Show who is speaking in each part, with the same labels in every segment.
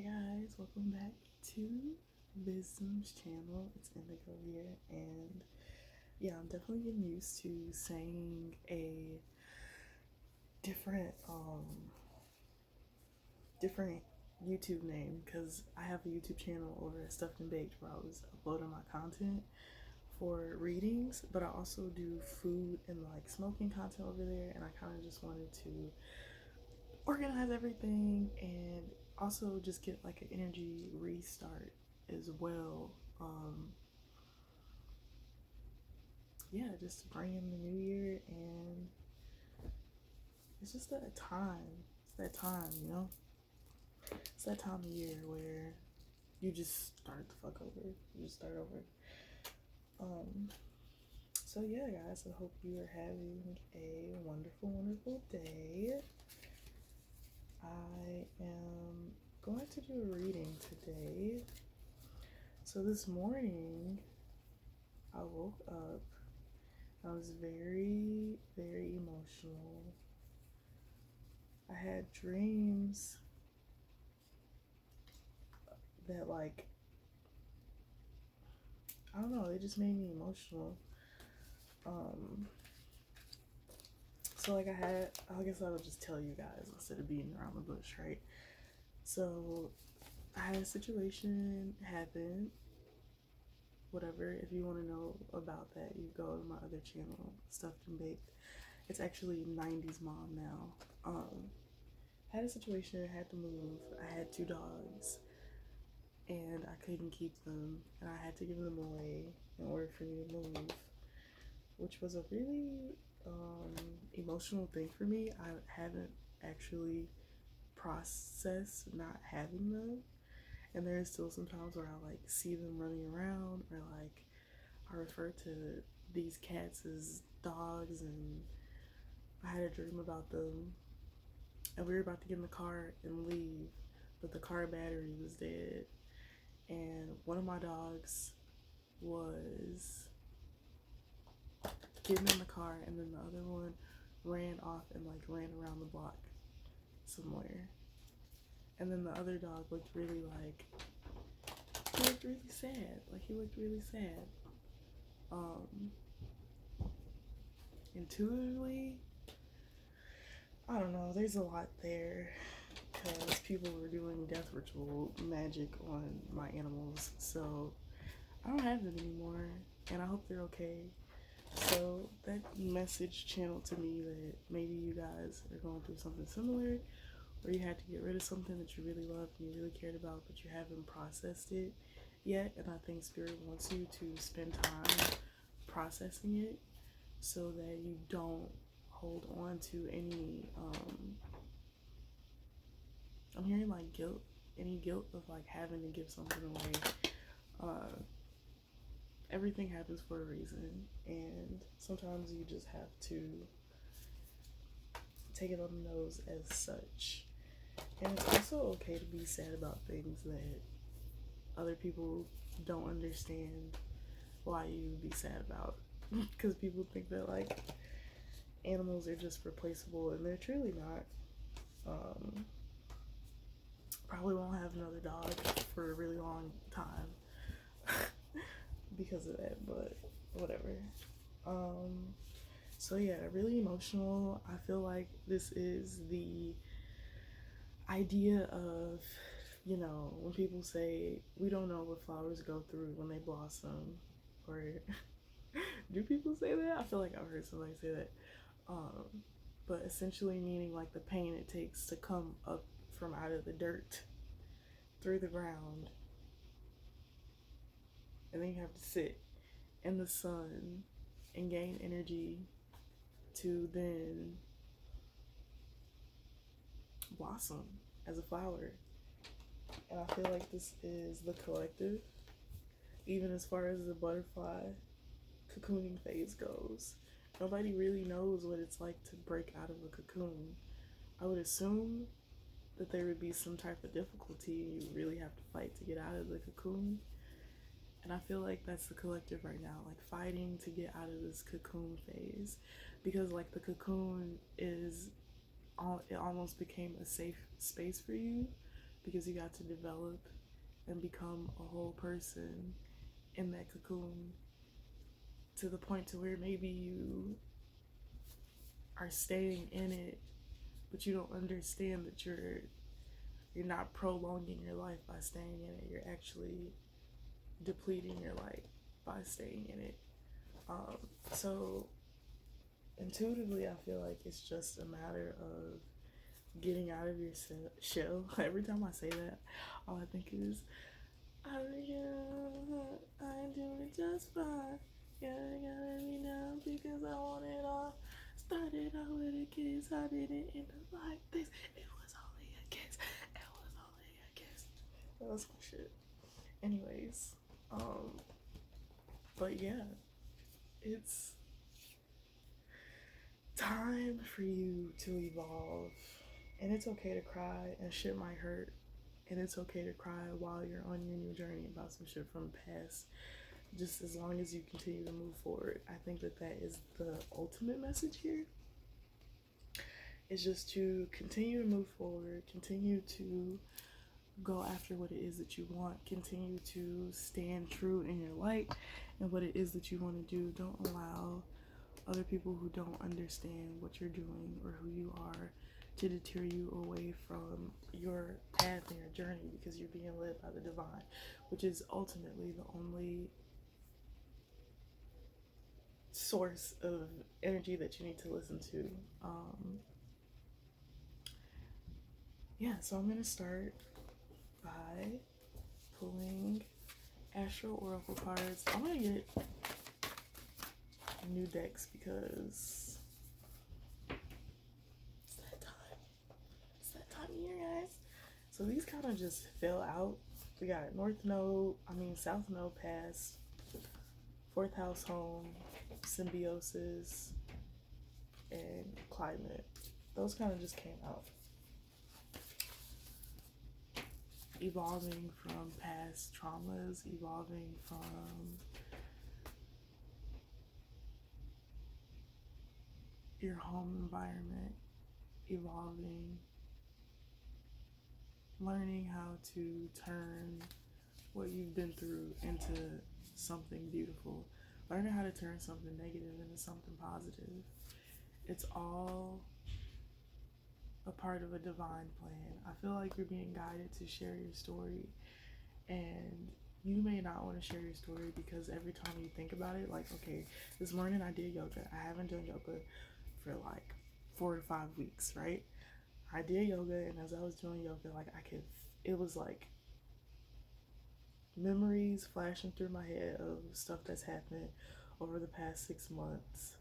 Speaker 1: Hey guys, welcome back to Wisdom's channel. It's Indigo here, and yeah, I'm definitely getting used to saying a different different YouTube name because I have a YouTube channel over at Stuffed and Baked where I was uploading my content for readings, but I also do food and like smoking content over there, and I kind of just wanted to organize everything and also just get like an energy restart as well. Yeah, just to bring in the new year, and it's just that time. It's that time, you know? It's that time of year where you just start the fuck over. You just start over. So yeah, guys, I hope you are having a wonderful, wonderful day. I am going to do a reading today. So this morning, I woke up. I was very, very emotional. I had dreams that, like, I don't know, they just made me emotional. So like I guess I would just tell you guys instead of beating around the bush, right? So I had a situation happen. Whatever, if you want to know about that, you go to my other channel, Stuffed and Baked. It's actually 90s Mom now. Had a situation, had to move. I had 2 dogs and I couldn't keep them, and I had to give them away in order for me to move, which was a really emotional thing for me. I haven't actually processed not having them, and there is still some times where I like see them running around, or like I refer to these cats as dogs, and I had a dream about them, and we were about to get in the car and leave, but the car battery was dead, and one of my dogs was getting in the car, and then the other one ran off and like ran around the block somewhere. And then the other dog looked really like, he looked really sad. Like, he looked really sad. Intuitively, I don't know, there's a lot there because people were doing death ritual magic on my animals, so I don't have them anymore, and I hope they're okay. So that message channeled to me that maybe you guys are going through something similar, or you had to get rid of something that you really loved and you really cared about, but you haven't processed it yet. And I think Spirit wants you to spend time processing it so that you don't hold on to any I'm hearing like guilt, any guilt of like having to give something away. Everything happens for a reason, and sometimes you just have to take it on the nose as such. And it's also okay to be sad about things that other people don't understand why you be sad about, because people think that like animals are just replaceable, and they're truly not. Probably won't have another dog for a really long time because of that, but whatever. So yeah, really emotional. I feel like this is the idea of, you know, when people say we don't know what flowers go through when they blossom, or do people say that? I feel like I've heard somebody say that. But essentially meaning like the pain it takes to come up from out of the dirt through the ground, and then you have to sit in the sun and gain energy to then blossom as a flower. And I feel like this is the collective, even as far as the butterfly cocooning phase goes. Nobody really knows what it's like to break out of a cocoon. I would assume that there would be some type of difficulty. You really have to fight to get out of the cocoon. And I feel like that's the collective right now, like fighting to get out of this cocoon phase, because like the cocoon is, it almost became a safe space for you because you got to develop and become a whole person in that cocoon, to the point to where maybe you are staying in it, but you don't understand that you're not prolonging your life by staying in it. You're actually depleting your life by staying in it. So intuitively, I feel like it's just a matter of getting out of your shell. Every time I say that, all I think is, I'm doing just fine. Gotta let me know because I want it all. Started out with a kiss, I didn't end up like this. It was only a kiss. It was only a kiss. That was my shit. Anyways, but yeah, it's time for you to evolve, and it's okay to cry, and shit might hurt, and it's okay to cry while you're on your new journey about some shit from the past, just as long as you continue to move forward. I think that that is the ultimate message here, is just to continue to move forward, continue to go after what it is that you want, continue to stand true in your light and what it is that you want to do. Don't allow other people who don't understand what you're doing or who you are to deter you away from your path and your journey, because you're being led by the divine, which is ultimately the only source of energy that you need to listen to. Yeah, so I'm gonna start by pulling astral oracle cards. I'm gonna get new decks because it's that time. It's that time of year, guys. So these kind of just fell out. We got South Node past, fourth house home, symbiosis, and climate. Those kind of just came out. Evolving from past traumas, evolving from your home environment, evolving, learning how to turn what you've been through into something beautiful, learning how to turn something negative into something positive. It's all a part of a divine plan. I feel like you're being guided to share your story, and you may not want to share your story because every time you think about it, like, okay, this morning I did yoga. I haven't done yoga for like 4 to 5 weeks, right? I did yoga, and as I was doing yoga, like, it was like memories flashing through my head of stuff that's happened over the past 6 months,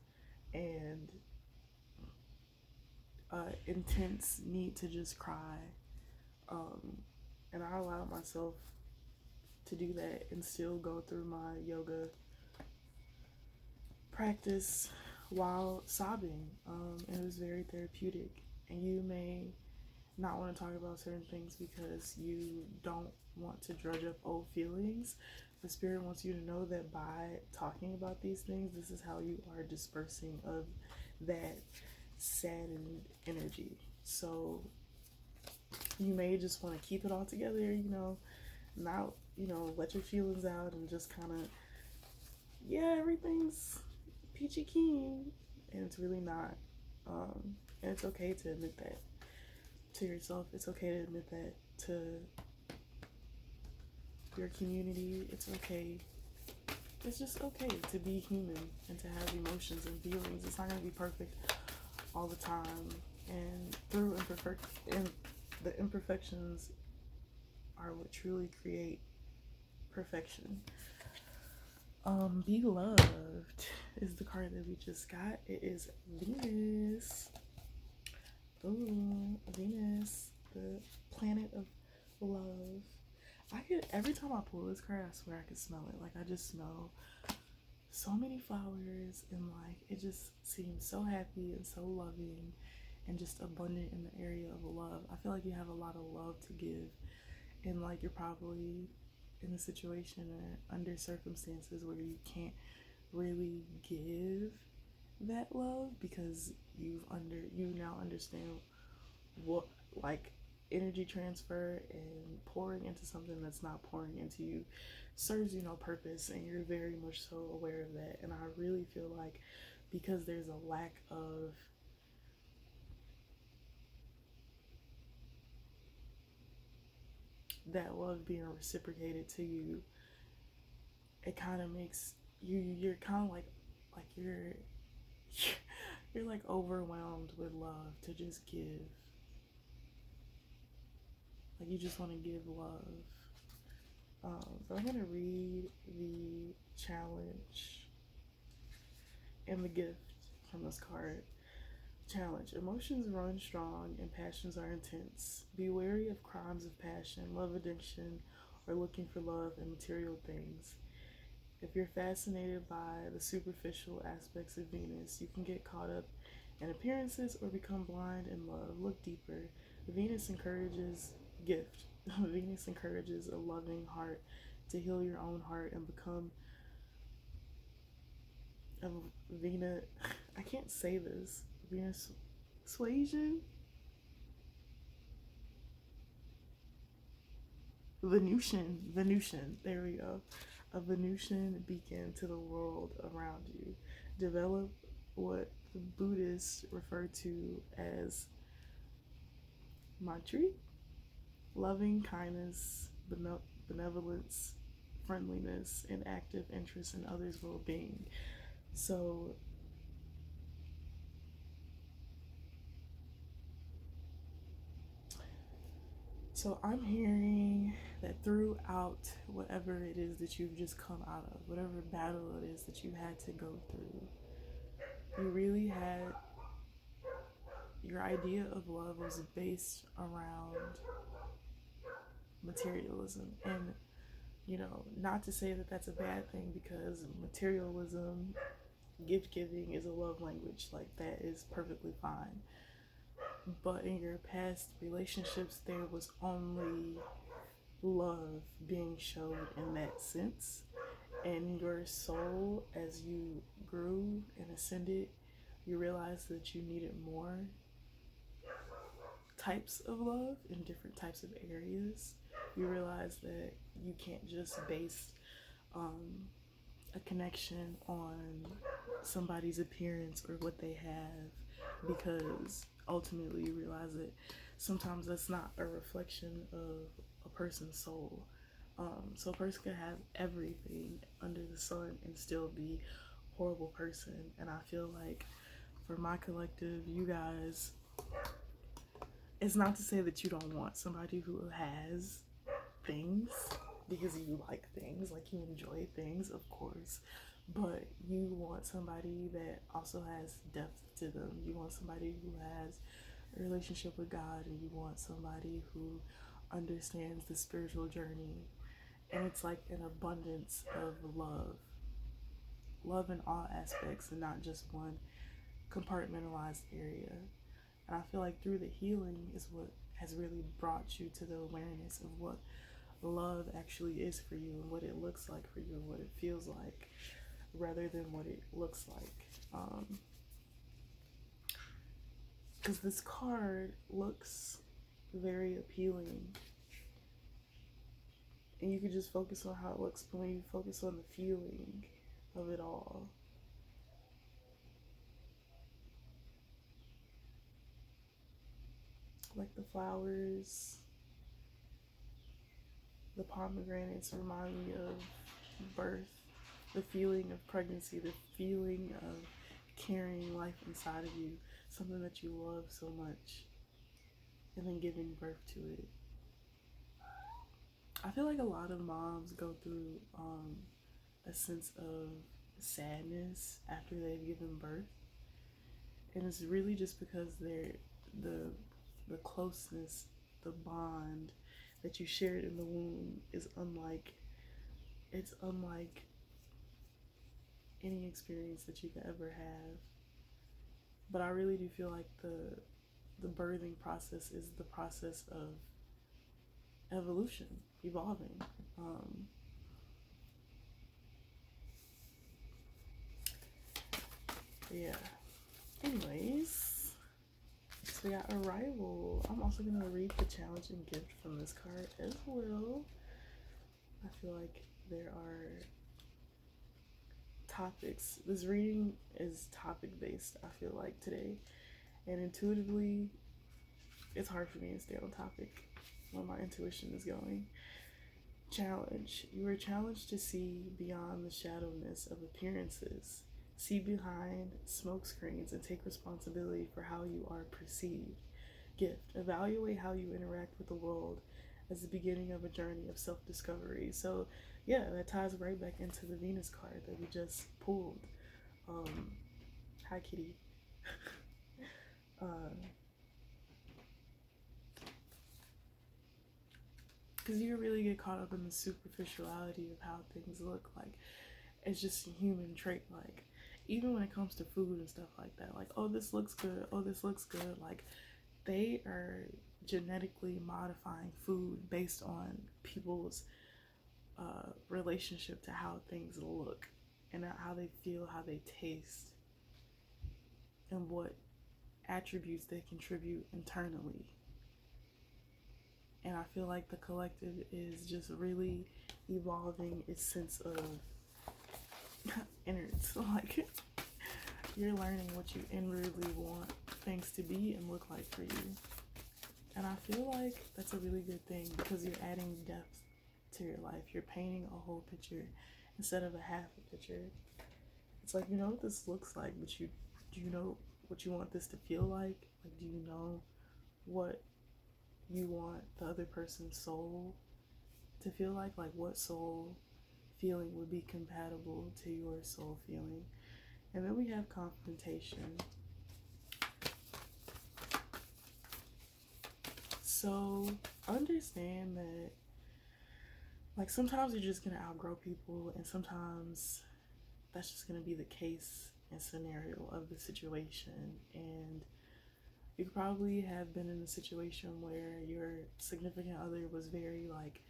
Speaker 1: and intense need to just cry. And I allowed myself to do that and still go through my yoga practice while sobbing. It was very therapeutic. And you may not want to talk about certain things because you don't want to drudge up old feelings. The spirit wants you to know that by talking about these things, this is how you are dispersing of that saddened energy. So you may just want to keep it all together, not, let your feelings out and just kind of, yeah, everything's peachy keen, and it's really not. And it's okay to admit that to yourself. It's okay to admit that to your community. It's okay. It's just okay to be human and to have emotions and feelings. It's not going to be perfect all the time, and the imperfections are what truly create perfection. Be loved is the card that we just got. It is Venus. Ooh, Venus, the planet of love. Every time I pull this card, I swear I can smell it. Like, I just smell so many flowers, and like, it just seems so happy and so loving and just abundant in the area of love. I feel like you have a lot of love to give, and like, you're probably in a situation or under circumstances where you can't really give that love because you now understand what, like, energy transfer and pouring into something that's not pouring into you serves you no purpose, and you're very much so aware of that. And I really feel like because there's a lack of that love being reciprocated to you, it kind of makes you're kind of like you're like overwhelmed with love to just give. Like you just want to give love. So I'm gonna read the challenge and the gift from this card. Challenge. Emotions run strong and passions are intense. Be wary of crimes of passion, love addiction, or looking for love in material things. If you're fascinated by the superficial aspects of Venus, you can get caught up in appearances or become blind in love. Look deeper. Venus encourages gift. Venus encourages a loving heart to heal your own heart and become a Venus. I can't say this. Venus suasion? Venusian. There we go. A Venusian beacon to the world around you. Develop what the Buddhists refer to as Maitri, loving kindness, benevolence, friendliness, and active interest in others' well-being. So I'm hearing that throughout whatever it is that you've just come out of, whatever battle it is that you had to go through, you really had your idea of love was based around materialism. And not to say that that's a bad thing, because materialism, gift giving is a love language. Like, that is perfectly fine. But in your past relationships, there was only love being shown in that sense. And your soul, as you grew and ascended, you realized that you needed more types of love in different types of areas. You realize that you can't just base a connection on somebody's appearance or what they have, because ultimately you realize that sometimes that's not a reflection of a person's soul. So a person can have everything under the sun and still be a horrible person. And I feel like for my collective, you guys, it's not to say that you don't want somebody who has things, because you like things, like you enjoy things, of course, but you want somebody that also has depth to them. You want somebody who has a relationship with God, and you want somebody who understands the spiritual journey. And it's like an abundance of love in all aspects and not just one compartmentalized area. And I feel like through the healing is what has really brought you to the awareness of what love actually is for you, and what it looks like for you, and what it feels like, rather than what it looks like. Because this card looks very appealing, and you can just focus on how it looks, but when you focus on the feeling of it all, like the flowers, the pomegranates remind me of birth, the feeling of pregnancy, the feeling of carrying life inside of you, something that you love so much, and then giving birth to it. I feel like a lot of moms go through a sense of sadness after they've given birth, and it's really just because the closeness, the bond that you shared in the womb is unlike any experience that you could ever have. But I really do feel like the birthing process is the process of evolution, evolving. Yeah. Anyways, So we got arrival. I'm also gonna read the challenge and gift from this card as well. I feel like there are topics. This reading is topic based, I feel like today. And intuitively, it's hard for me to stay on topic when my intuition is going. Challenge. You are challenged to see beyond the shadowness of appearances. See behind smoke screens and take responsibility for how you are perceived. Gift. Evaluate how you interact with the world as the beginning of a journey of self-discovery. So yeah, that ties right back into the Venus card that we just pulled. Hi kitty. Because you really get caught up in the superficiality of how things look. Like, it's just a human trait. Like, even when it comes to food and stuff like that, like, oh, this looks good, oh, this looks good. Like, they are genetically modifying food based on people's relationship to how things look and how they feel, how they taste, and what attributes they contribute internally. And I feel like the collective is just really evolving its sense of innards. Like, you're learning what you inwardly want things to be and look like for you. And I feel like that's a really good thing because you're adding depth to your life. You're painting a whole picture instead of a half a picture. It's like, you know what this looks like, but do you know what you want this to feel like? Like, do you know what you want the other person's soul to feel like? Like, what soul feeling would be compatible to your soul feeling? And then we have confrontation. So understand that, like, sometimes you're just gonna outgrow people, and sometimes that's just gonna be the case and scenario of the situation. And you could probably have been in a situation where your significant other was very, like,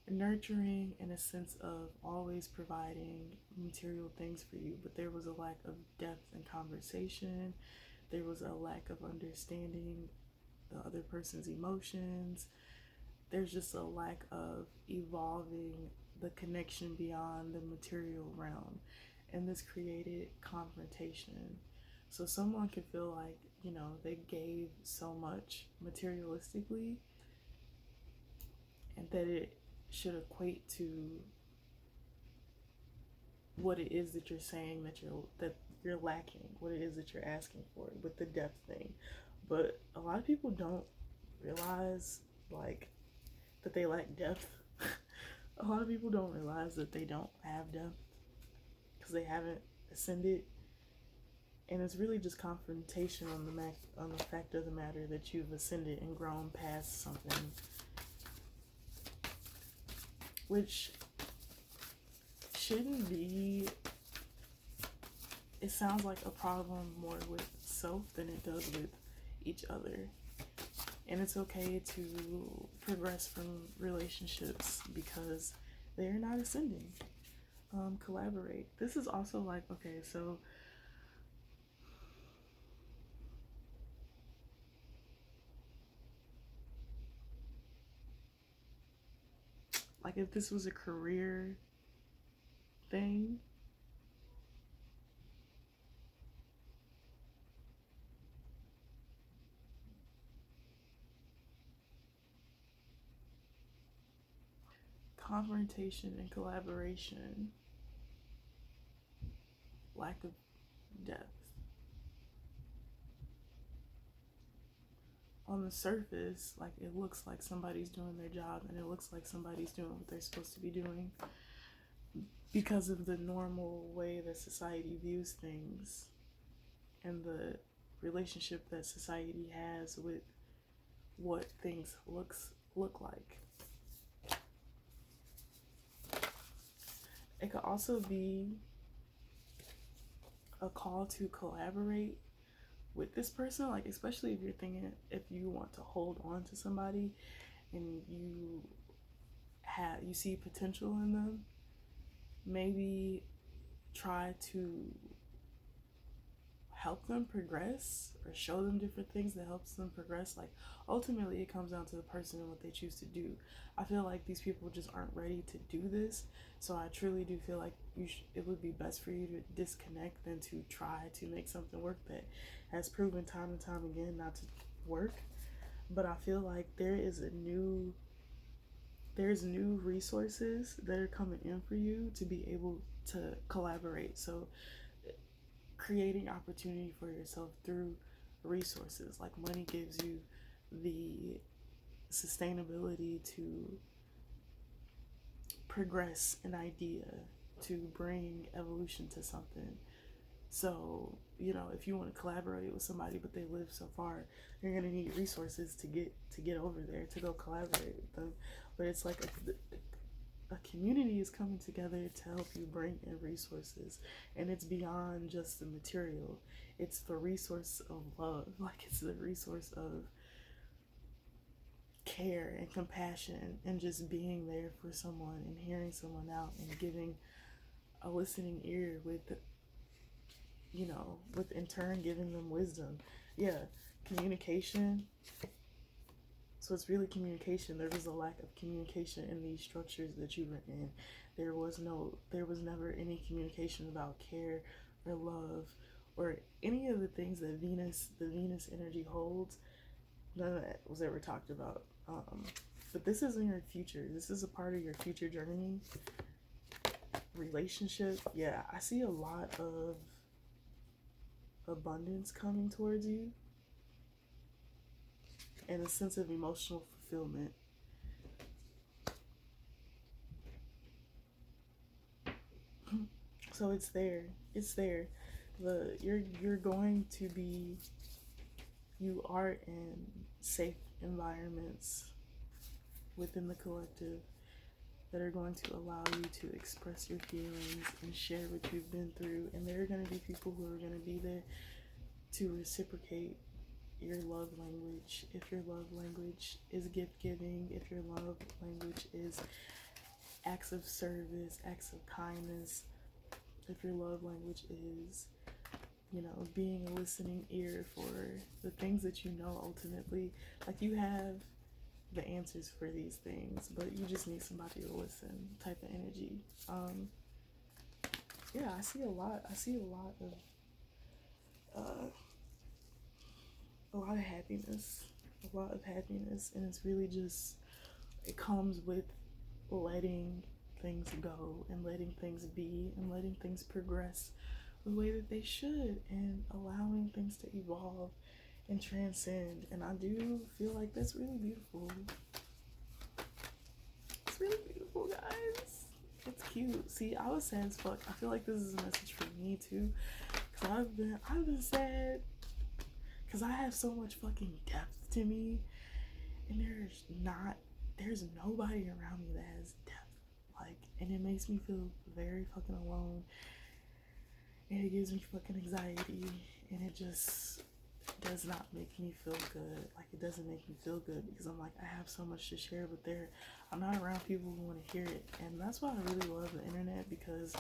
Speaker 1: nurturing in a sense of always providing material things for you, but there was a lack of depth in conversation. There was a lack of understanding the other person's emotions. There's just a lack of evolving the connection beyond the material realm, and this created confrontation. So someone could feel like, you know, they gave so much materialistically and that it should equate to what it is that you're saying that you're lacking, what it is that you're asking for with the depth thing. But a lot of people don't realize, like, that they lack depth. A lot of people don't realize that they don't have depth because they haven't ascended. And it's really just confrontation on the fact of the matter that you've ascended and grown past something, which shouldn't be. It sounds like a problem more with self than it does with each other. And it's okay to progress from relationships because they're not ascending. Collaborate. This is also like, okay, so like if this was a career thing, confrontation and collaboration, lack of depth. On the surface, like, it looks like somebody's doing their job and it looks like somebody's doing what they're supposed to be doing because of the normal way that society views things and the relationship that society has with what things look like. It could also be a call to collaborate with this person, like, especially if you're thinking, if you want to hold on to somebody and you see potential in them, maybe try to help them progress or show them different things that helps them progress. Like ultimately it comes down to the person and what they choose to do. I feel like these people just aren't ready to do this, so I truly do feel like it would be best for you to disconnect than to try to make something work that has proven time and time again not to work. But I feel like there's new resources that are coming in for you to be able to collaborate. So creating opportunity for yourself through resources like money gives you the sustainability to progress an idea, to bring evolution to something. So, if you want to collaborate with somebody but they live so far, you're gonna need resources to get over there to go collaborate with them. But it's like a community is coming together to help you bring in resources, and it's beyond just the material. It's the resource of love, like it's the resource of care and compassion and just being there for someone and hearing someone out and giving a listening ear with in turn giving them wisdom. Yeah, communication. So it's really communication. There was a lack of communication in these structures that you were in. There was never any communication about care or love or any of the things that the Venus energy holds. None of that was ever talked about. But this is in your future. This is a part of your future journey. Relationship. Yeah, I see a lot of abundance coming towards you and a sense of emotional fulfillment. So it's there. It's there. You're going to be, you are in safe environments within the collective that are going to allow you to express your feelings and share what you've been through. And there are going to be people who are going to be there to reciprocate your love language. If your love language is gift giving, if your love language is acts of service, acts of kindness, if your love language is, being a listening ear for the things that ultimately, like you have the answers for these things, but you just need somebody to listen type of energy. Yeah, I see a lot of happiness, and it's really just, it comes with letting things go and letting things be and letting things progress the way that they should and allowing things to evolve and transcend. And I do feel like that's really beautiful. It's really beautiful, guys. It's cute. See, I was sad as fuck. I feel like this is a message for me too, because I've been sad because I have so much fucking depth to me, and there's nobody around me that has depth. Like, and it makes me feel very fucking alone, and it gives me fucking anxiety, and it just does not make me feel good. Like, it doesn't make me feel good because I'm like, I have so much to share, but I'm not around people who want to hear it. And that's why I really love the internet, because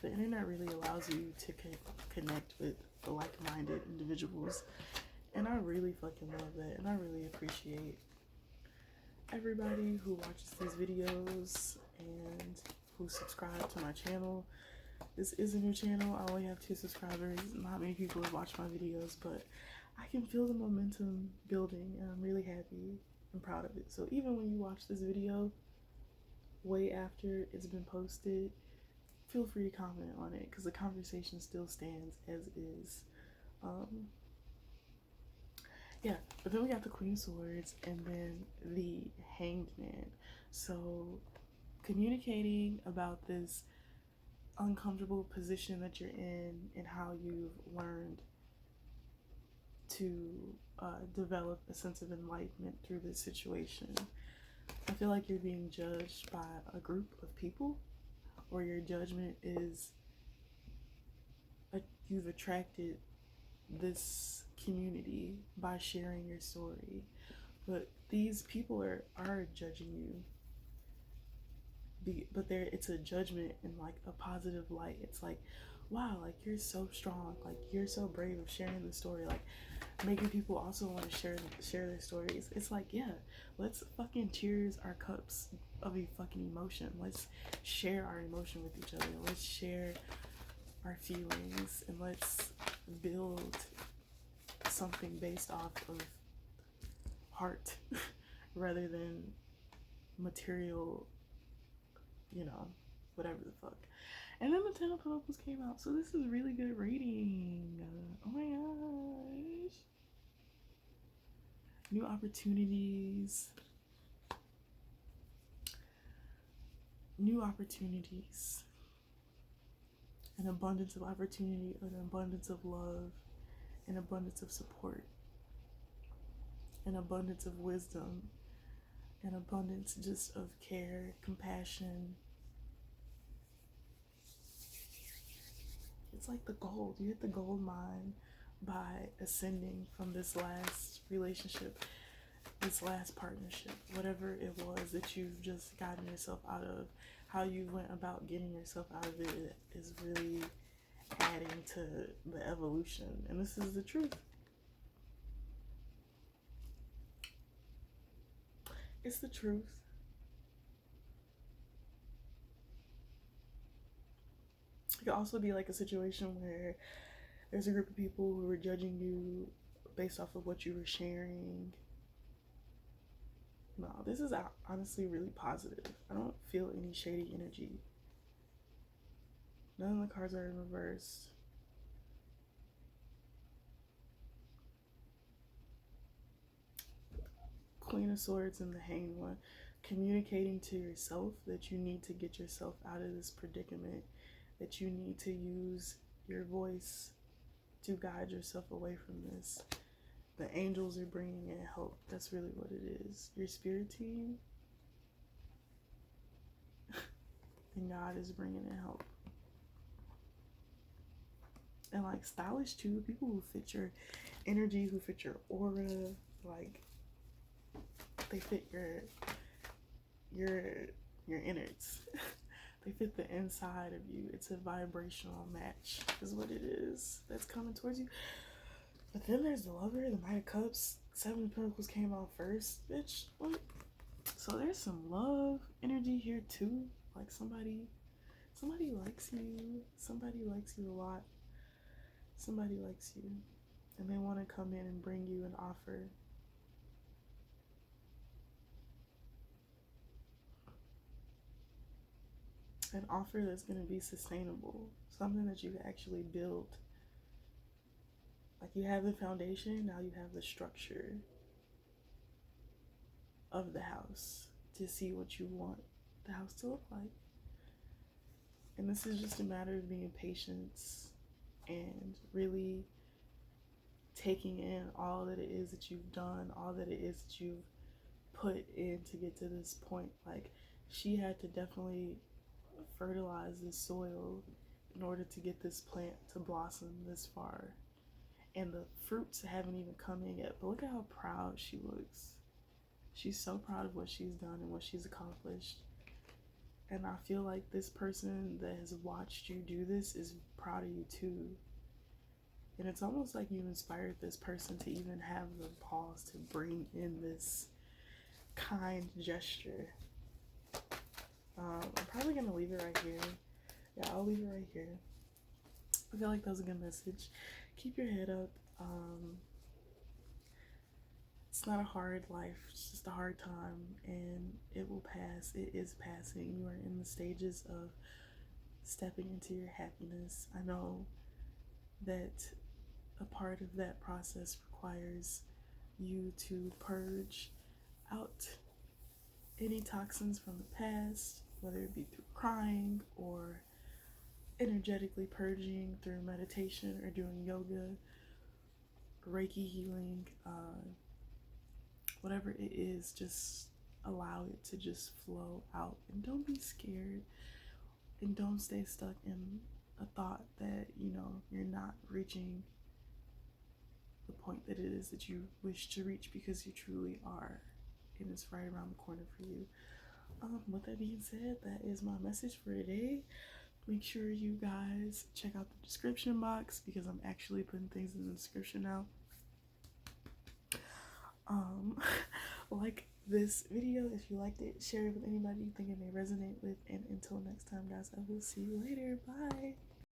Speaker 1: the internet really allows you to connect with like-minded individuals, and I really fucking love that, and I really appreciate everybody who watches these videos and who subscribe to my channel. This is a new channel. I only have 2 subscribers. Not many people have watched my videos, but I can feel the momentum building, and I'm really happy and proud of it. So even when you watch this video way after it's been posted, feel free to comment on it, because the conversation still stands as is. Yeah, but then we got the Queen of Swords and then the Hanged Man. So communicating about this uncomfortable position that you're in and how you've learned to develop a sense of enlightenment through this situation. I feel like you're being judged by a group of people, or your judgment is you've attracted this community by sharing your story, but these people are judging you, but it's a judgment in like a positive light. It's like, wow, like you're so strong, like you're so brave of sharing the story, like making people also want to share their stories. It's like, yeah, let's fucking cheers our cups of a fucking emotion. Let's share our emotion with each other. Let's share our feelings, and let's build something based off of heart rather than material, you know, whatever the fuck. And then the Ten of Pentacles came out, so this is really good reading. Oh my gosh. New opportunities. New opportunities. An abundance of opportunity, an abundance of love, an abundance of support, an abundance of wisdom, an abundance just of care, compassion. It's like the gold. You hit the gold mine by ascending from this last relationship, this last partnership, whatever it was that you've just gotten yourself out of. How you went about getting yourself out of it is really adding to the evolution. And this is the truth. It's the truth. It could also be like a situation where there's a group of people who are judging you based off of what you were sharing. No, this is honestly really positive. I don't feel any shady energy. None of the cards are in reverse. Queen of Swords and the Hanged One. Communicating to yourself that you need to get yourself out of this predicament, that you need to use your voice to guide yourself away from this. The angels are bringing in help. That's really what it is. Your spirit team and God is bringing in help. And like stylish too, people who fit your energy, who fit your aura, like they fit your innards. They fit the inside of you. It's a vibrational match is what it is that's coming towards you. But then there's the Lover, the Knight of Cups, Seven of Pentacles came out first. Bitch, what? So there's some love energy here too. Like somebody likes you. Somebody likes you a lot. Somebody likes you. And they want to come in and bring you an offer. An offer that's going to be sustainable. Something that you can actually build. Like you have the foundation, now you have the structure of the house to see what you want the house to look like. And this is just a matter of being patient and really taking in all that it is that you've done, all that it is that you've put in to get to this point. Like she had to definitely fertilize this soil in order to get this plant to blossom this far. And the fruits haven't even come in yet. But look at how proud she looks. She's so proud of what she's done and what she's accomplished. And I feel like this person that has watched you do this is proud of you too. And it's almost like you inspired this person to even have the pause to bring in this kind gesture. I'm probably going to leave it right here. Yeah, I'll leave it right here. I feel like that was a good message. Keep your head up. It's not a hard life, it's just a hard time, and it will pass. It is passing. You are in the stages of stepping into your happiness. I know that a part of that process requires you to purge out any toxins from the past, whether it be through crying or energetically purging through meditation or doing yoga, Reiki healing, whatever it is, just allow it to just flow out. And don't be scared, and don't stay stuck in a thought that, you know, you're not reaching the point that it is that you wish to reach, because you truly are, and it's right around the corner for you. With that being said, that is my message for today. make sure you guys check out the description box because I'm actually putting things in the description now. Like this video if you liked it, share it with anybody you think it may resonate with, and until next time guys, I will see you later. Bye.